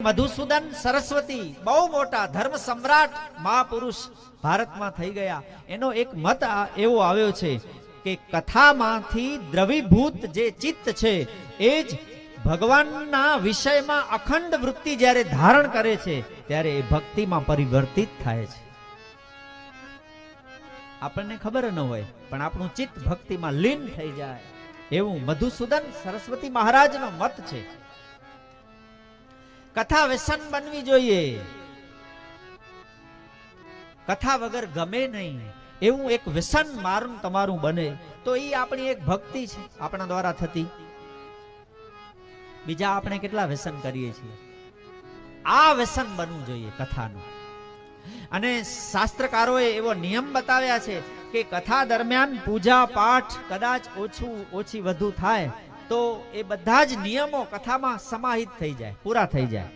મધુસૂદન સરસ્વતી બહુ મોટા ધર્મ સમ્રાટ મહાપુરુષ ભારતમાં થઈ ગયા. એનો એક મત એવો આવ્યો છે કે કથામાંથી દ્રવીભૂત જે ચિત્ત છે એ જ ભગવાનના વિષયમાં અખંડ વૃત્તિ જ્યારે ધારણ કરે છે ત્યારે એ ભક્તિમાં પરિવર્તિત થાય છે. આપણને ખબર ન હોય પણ આપણું ચિત્ત ભક્તિમાં લીન થઈ જાય એવું મધુસૂદન સરસ્વતી મહારાજનો મત છે. કથા વ્યસન બનવી જોઈએ, કથા વગર ગમે નહીં એવું એક વ્યસન મારું તમારું બને તો એ આપણી એક ભક્તિ છે આપણા દ્વારા થતી. બીજા આપણે કેટલા વ્યસન કરીએ છીએ, આ વ્યસન બનવું જોઈએ કથાનું. અને શાસ્ત્રકારોએ એવો નિયમ બતાવ્યા છે કે કથા દરમિયાન પૂજા પાઠ કદાચ ઓછી વધુ થાય તો એ બધા જ નિયમો કથામાં સમાહિત થઈ જાય, પૂરા થઈ જાય.